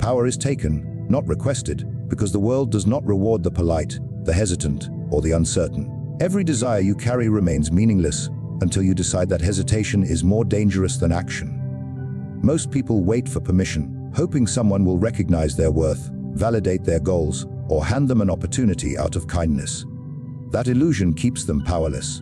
Power is taken, not requested, because the world does not reward the polite, the hesitant, or the uncertain. Every desire you carry remains meaningless until you decide that hesitation is more dangerous than action. Most people wait for permission, hoping someone will recognize their worth, validate their goals, or hand them an opportunity out of kindness. That illusion keeps them powerless.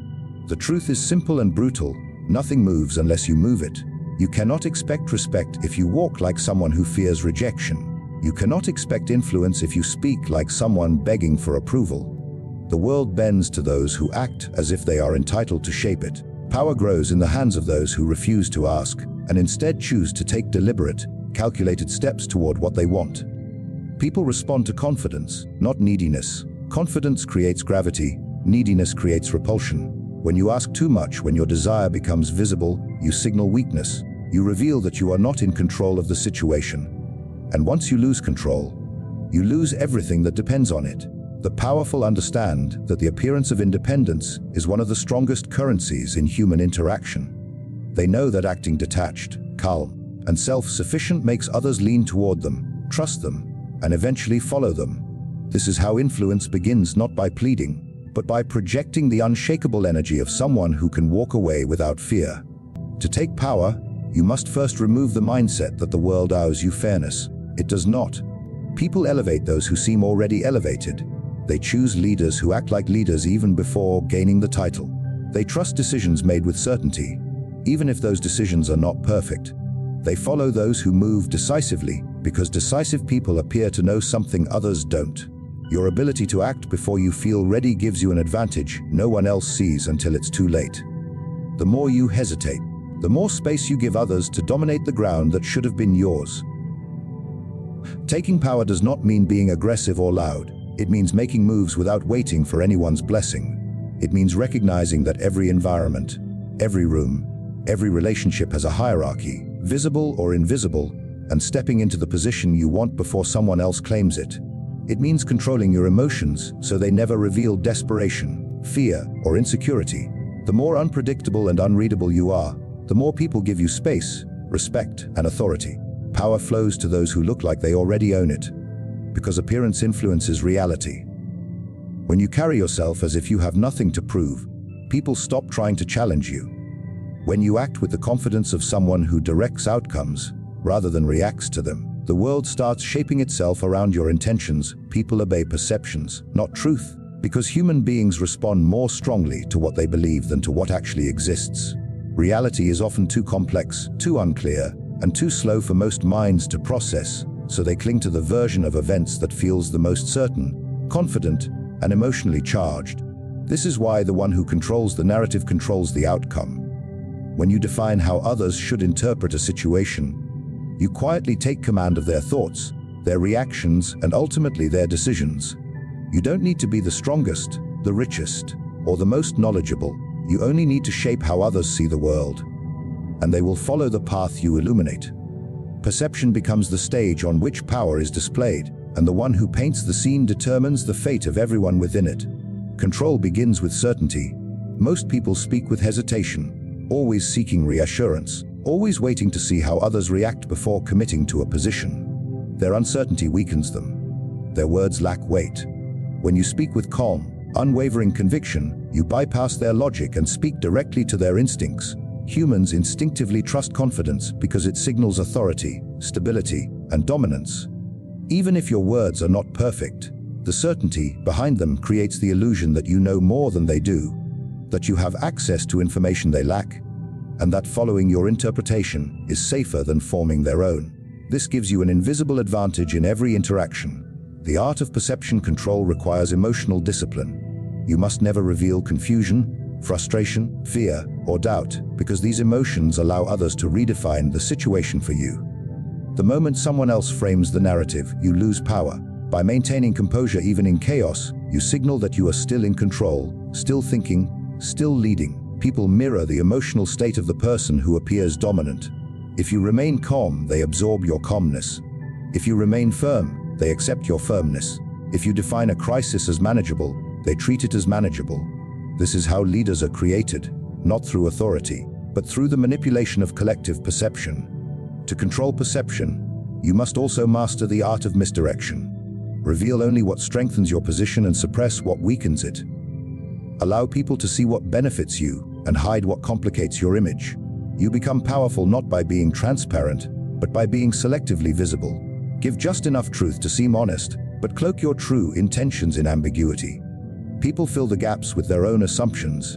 The truth is simple and brutal. Nothing moves unless you move it. You cannot expect respect if you walk like someone who fears rejection. You cannot expect influence if you speak like someone begging for approval. The world bends to those who act as if they are entitled to shape it. Power grows in the hands of those who refuse to ask and instead choose to take deliberate, calculated steps toward what they want. People respond to confidence, not neediness. Confidence creates gravity, neediness creates repulsion. When you ask too much, when your desire becomes visible, you signal weakness. You reveal that you are not in control of the situation. And once you lose control, you lose everything that depends on it. The powerful understand that the appearance of independence is one of the strongest currencies in human interaction. They know that acting detached, calm, and self-sufficient makes others lean toward them, trust them, and eventually follow them. This is how influence begins, not by pleading, but by projecting the unshakable energy of someone who can walk away without fear. To take power, you must first remove the mindset that the world owes you fairness. It does not. People elevate those who seem already elevated. They choose leaders who act like leaders even before gaining the title. They trust decisions made with certainty, even if those decisions are not perfect. They follow those who move decisively, because decisive people appear to know something others don't. Your ability to act before you feel ready gives you an advantage no one else sees until it's too late. The more you hesitate, the more space you give others to dominate the ground that should have been yours. Taking power does not mean being aggressive or loud. It means making moves without waiting for anyone's blessing. It means recognizing that every environment, every room, every relationship has a hierarchy, visible or invisible, and stepping into the position you want before someone else claims it. It means controlling your emotions so they never reveal desperation, fear, or insecurity. The more unpredictable and unreadable you are, the more people give you space, respect, and authority. Power flows to those who look like they already own it, because appearance influences reality. When you carry yourself as if you have nothing to prove, people stop trying to challenge you. When you act with the confidence of someone who directs outcomes rather than reacts to them, the world starts shaping itself around your intentions. People obey perceptions, not truth, because human beings respond more strongly to what they believe than to what actually exists. Reality is often too complex, too unclear, and too slow for most minds to process, so they cling to the version of events that feels the most certain, confident, and emotionally charged. This is why the one who controls the narrative controls the outcome. When you define how others should interpret a situation, you quietly take command of their thoughts, their reactions, and ultimately their decisions. You don't need to be the strongest, the richest, or the most knowledgeable. You only need to shape how others see the world, and they will follow the path you illuminate. Perception becomes the stage on which power is displayed, and the one who paints the scene determines the fate of everyone within it. Control begins with certainty. Most people speak with hesitation, always seeking reassurance, always waiting to see how others react before committing to a position. Their uncertainty weakens them. Their words lack weight. When you speak with calm, unwavering conviction, you bypass their logic and speak directly to their instincts. Humans instinctively trust confidence because it signals authority, stability, and dominance. Even if your words are not perfect, the certainty behind them creates the illusion that you know more than they do, that you have access to information they lack, and that following your interpretation is safer than forming their own. This gives you an invisible advantage in every interaction. The art of perception control requires emotional discipline. You must never reveal confusion, frustration, fear, or doubt, because these emotions allow others to redefine the situation for you. The moment someone else frames the narrative, you lose power. By maintaining composure even in chaos, you signal that you are still in control, still thinking, still leading. People mirror the emotional state of the person who appears dominant. If you remain calm, they absorb your calmness. If you remain firm, they accept your firmness. If you define a crisis as manageable, they treat it as manageable. This is how leaders are created, not through authority, but through the manipulation of collective perception. To control perception, you must also master the art of misdirection. Reveal only what strengthens your position and suppress what weakens it. Allow people to see what benefits you and hide what complicates your image. You become powerful not by being transparent, but by being selectively visible. Give just enough truth to seem honest, but cloak your true intentions in ambiguity. People fill the gaps with their own assumptions,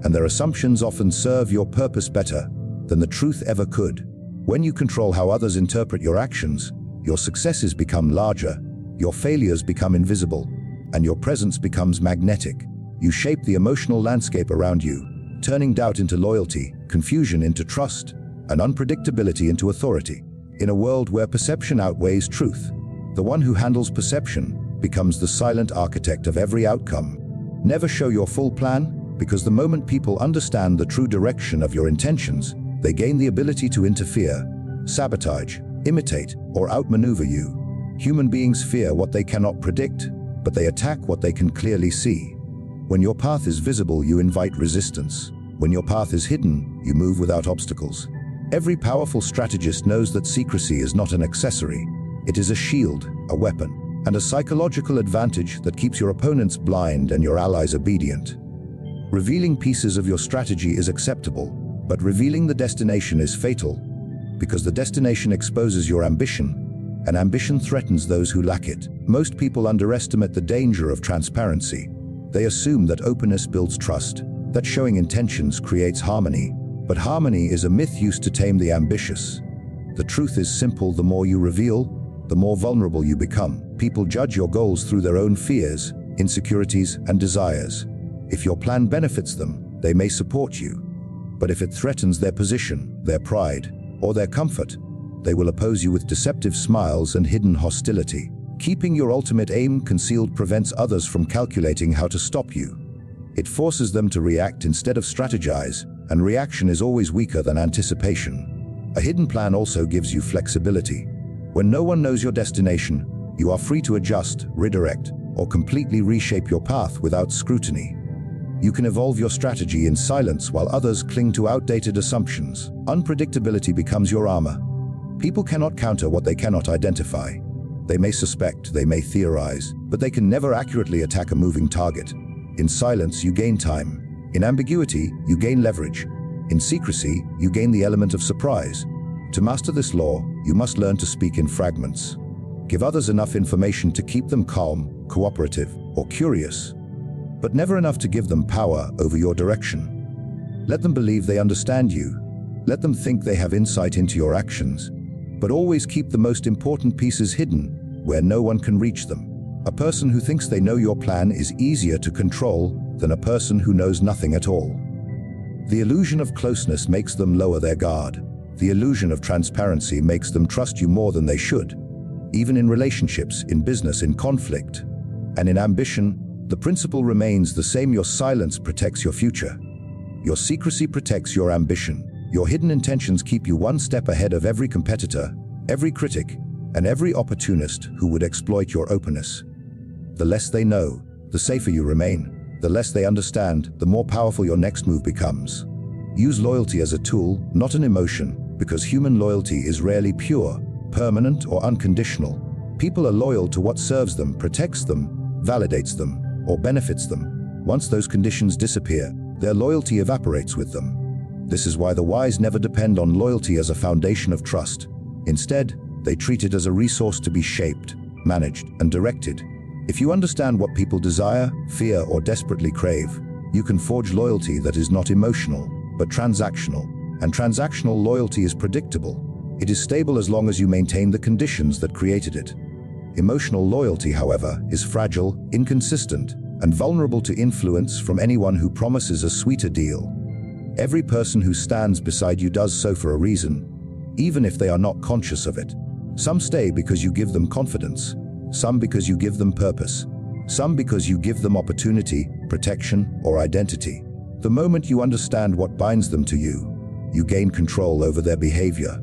and their assumptions often serve your purpose better than the truth ever could. When you control how others interpret your actions, your successes become larger, your failures become invisible, and your presence becomes magnetic. You shape the emotional landscape around you, turning doubt into loyalty, confusion into trust, and unpredictability into authority. In a world where perception outweighs truth, the one who handles perception becomes the silent architect of every outcome. Never show your full plan, because the moment people understand the true direction of your intentions, they gain the ability to interfere, sabotage, imitate, or outmaneuver you. Human beings fear what they cannot predict, but they attack what they can clearly see. When your path is visible, you invite resistance. When your path is hidden, you move without obstacles. Every powerful strategist knows that secrecy is not an accessory. It is a shield, a weapon, and a psychological advantage that keeps your opponents blind and your allies obedient. Revealing pieces of your strategy is acceptable, but revealing the destination is fatal, because the destination exposes your ambition, and ambition threatens those who lack it. Most people underestimate the danger of transparency. They assume that openness builds trust, that showing intentions creates harmony. But harmony is a myth used to tame the ambitious. The truth is simple: the more you reveal, the more vulnerable you become. People judge your goals through their own fears, insecurities, and desires. If your plan benefits them, they may support you. But if it threatens their position, their pride, or their comfort, they will oppose you with deceptive smiles and hidden hostility. Keeping your ultimate aim concealed prevents others from calculating how to stop you. It forces them to react instead of strategize, and reaction is always weaker than anticipation. A hidden plan also gives you flexibility. When no one knows your destination, you are free to adjust, redirect, or completely reshape your path without scrutiny. You can evolve your strategy in silence while others cling to outdated assumptions. Unpredictability becomes your armor. People cannot counter what they cannot identify. They may suspect, they may theorize, but they can never accurately attack a moving target. In silence, you gain time. In ambiguity, you gain leverage. In secrecy, you gain the element of surprise. To master this law, you must learn to speak in fragments. Give others enough information to keep them calm, cooperative, or curious, but never enough to give them power over your direction. Let them believe they understand you. Let them think they have insight into your actions, but always keep the most important pieces hidden where no one can reach them. A person who thinks they know your plan is easier to control than a person who knows nothing at all. The illusion of closeness makes them lower their guard. The illusion of transparency makes them trust you more than they should. Even in relationships, in business, in conflict, and in ambition, the principle remains the same. Your silence protects your future. Your secrecy protects your ambition. Your hidden intentions keep you one step ahead of every competitor, every critic, and every opportunist who would exploit your openness. The less they know, the safer you remain. The less they understand, the more powerful your next move becomes. Use loyalty as a tool, not an emotion, because human loyalty is rarely pure, permanent, or unconditional. People are loyal to what serves them, protects them, validates them, or benefits them. Once those conditions disappear, their loyalty evaporates with them. This is why the wise never depend on loyalty as a foundation of trust. Instead, they treat it as a resource to be shaped, managed, and directed. If you understand what people desire, fear, or desperately crave, you can forge loyalty that is not emotional, but transactional. And transactional loyalty is predictable. It is stable as long as you maintain the conditions that created it. Emotional loyalty, however, is fragile, inconsistent, and vulnerable to influence from anyone who promises a sweeter deal. Every person who stands beside you does so for a reason, even if they are not conscious of it. Some stay because you give them confidence, some because you give them purpose, some because you give them opportunity, protection, or identity. The moment you understand what binds them to you, you gain control over their behavior.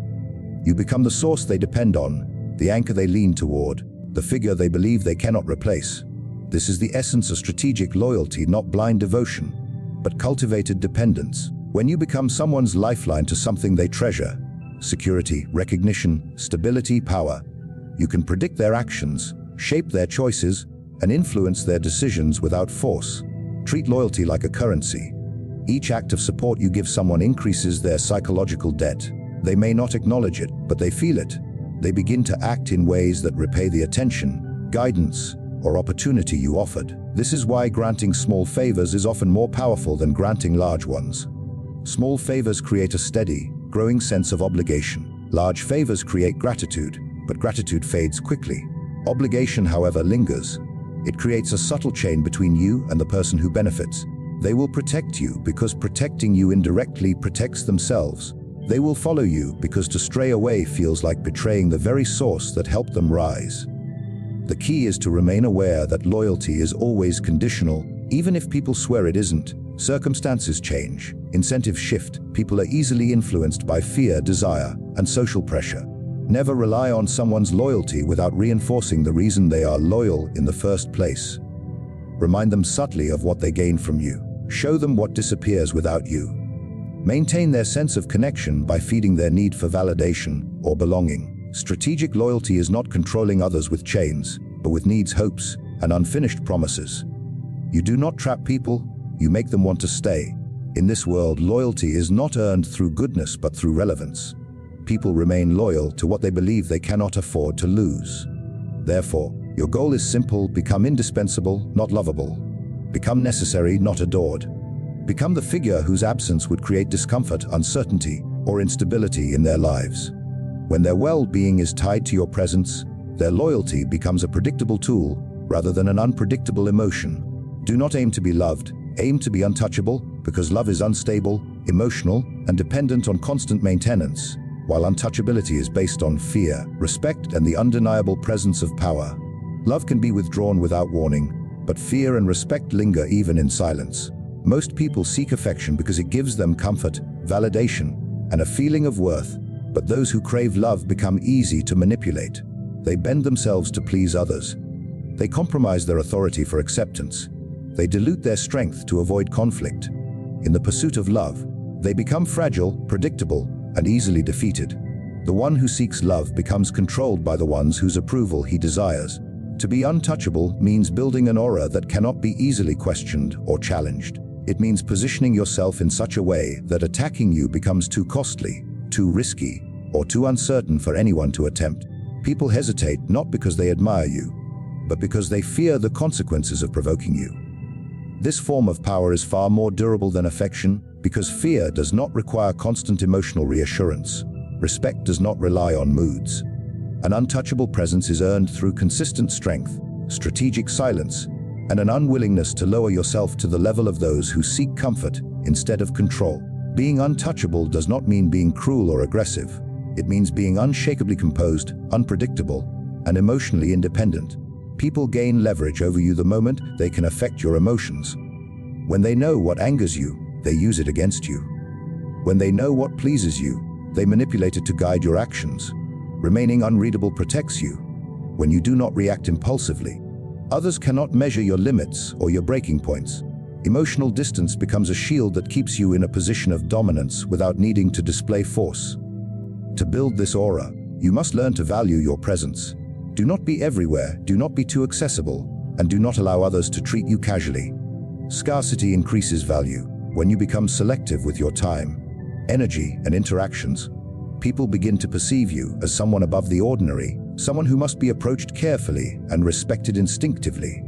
You become the source they depend on, the anchor they lean toward, the figure they believe they cannot replace. This is the essence of strategic loyalty, not blind devotion, but cultivated dependence. When you become someone's lifeline to something they treasure, security, recognition, stability, power. You can predict their actions, shape their choices, and influence their decisions without force. Treat loyalty like a currency. Each act of support you give someone increases their psychological debt. They may not acknowledge it, but they feel it. They begin to act in ways that repay the attention, guidance, or opportunity you offered. This is why granting small favors is often more powerful than granting large ones. Small favors create a steady, growing sense of obligation. Large favors create gratitude, but gratitude fades quickly. Obligation, however, lingers. It creates a subtle chain between you and the person who benefits. They will protect you because protecting you indirectly protects themselves. They will follow you because to stray away feels like betraying the very source that helped them rise. The key is to remain aware that loyalty is always conditional, even if people swear it isn't. Circumstances change, incentives shift, people are easily influenced by fear, desire, and social pressure. Never rely on someone's loyalty without reinforcing the reason they are loyal in the first place. Remind them subtly of what they gain from you. Show them what disappears without you. Maintain their sense of connection by feeding their need for validation or belonging. Strategic loyalty is not controlling others with chains, but with needs, hopes, and unfinished promises. You do not trap people, you make them want to stay. In this world, loyalty is not earned through goodness but through relevance. People remain loyal to what they believe they cannot afford to lose. Therefore, your goal is simple: become indispensable, not lovable. Become necessary, not adored. Become the figure whose absence would create discomfort, uncertainty, or instability in their lives. When their well-being is tied to your presence, their loyalty becomes a predictable tool rather than an unpredictable emotion. Do not aim to be loved, aim to be untouchable, because love is unstable, emotional, and dependent on constant maintenance, while untouchability is based on fear, respect, and the undeniable presence of power. Love can be withdrawn without warning, but fear and respect linger even in silence. Most people seek affection because it gives them comfort, validation, and a feeling of worth, but those who crave love become easy to manipulate. They bend themselves to please others. They compromise their authority for acceptance. They dilute their strength to avoid conflict. In the pursuit of love, they become fragile, predictable, and easily defeated. The one who seeks love becomes controlled by the ones whose approval he desires. To be untouchable means building an aura that cannot be easily questioned or challenged. It means positioning yourself in such a way that attacking you becomes too costly, too risky, or too uncertain for anyone to attempt. People hesitate not because they admire you, but because they fear the consequences of provoking you. This form of power is far more durable than affection because fear does not require constant emotional reassurance. Respect does not rely on moods. An untouchable presence is earned through consistent strength, strategic silence, and an unwillingness to lower yourself to the level of those who seek comfort instead of control. Being untouchable does not mean being cruel or aggressive. It means being unshakably composed, unpredictable, and emotionally independent. People gain leverage over you the moment they can affect your emotions. When they know what angers you, they use it against you. When they know what pleases you, they manipulate it to guide your actions. Remaining unreadable protects you. When you do not react impulsively, others cannot measure your limits or your breaking points. Emotional distance becomes a shield that keeps you in a position of dominance without needing to display force. To build this aura, you must learn to value your presence. Do not be everywhere, do not be too accessible, and do not allow others to treat you casually. Scarcity increases value. When you become selective with your time, energy, and interactions, people begin to perceive you as someone above the ordinary, someone who must be approached carefully and respected instinctively.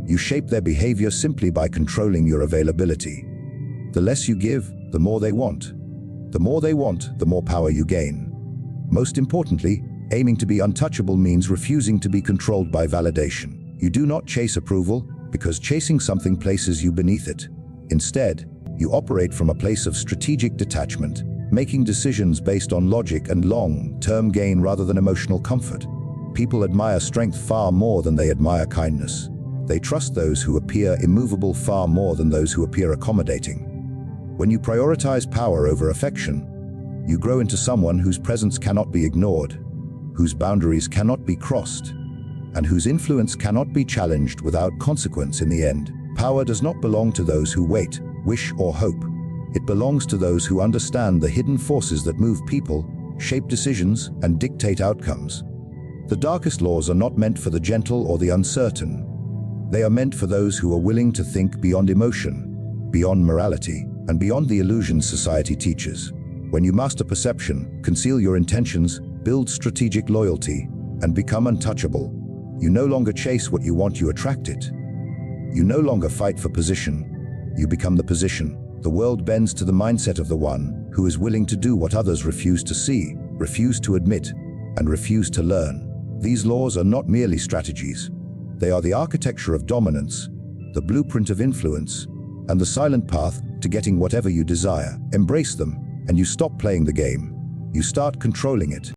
You shape their behavior simply by controlling your availability. The less you give, the more they want. The more they want, the more power you gain. Most importantly, aiming to be untouchable means refusing to be controlled by validation. You do not chase approval because chasing something places you beneath it. Instead, you operate from a place of strategic detachment, making decisions based on logic and long-term gain rather than emotional comfort. People admire strength far more than they admire kindness. They trust those who appear immovable far more than those who appear accommodating. When you prioritize power over affection, you grow into someone whose presence cannot be ignored, whose boundaries cannot be crossed, and whose influence cannot be challenged without consequence in the end. Power does not belong to those who wait, wish, or hope. It belongs to those who understand the hidden forces that move people shape decisions, and dictate outcomes. The darkest laws are not meant for the gentle or the uncertain. They are meant for those who are willing to think beyond emotion, beyond morality, and beyond the illusions society teaches. When you master perception, conceal your intentions, build strategic loyalty, and become untouchable, you no longer chase what you want, you attract it. You no longer fight for position, you become the position. The world bends to the mindset of the one who is willing to do what others refuse to see, refuse to admit, and refuse to learn. These laws are not merely strategies. They are the architecture of dominance, the blueprint of influence, and the silent path to getting whatever you desire. Embrace them, and you stop playing the game. You start controlling it.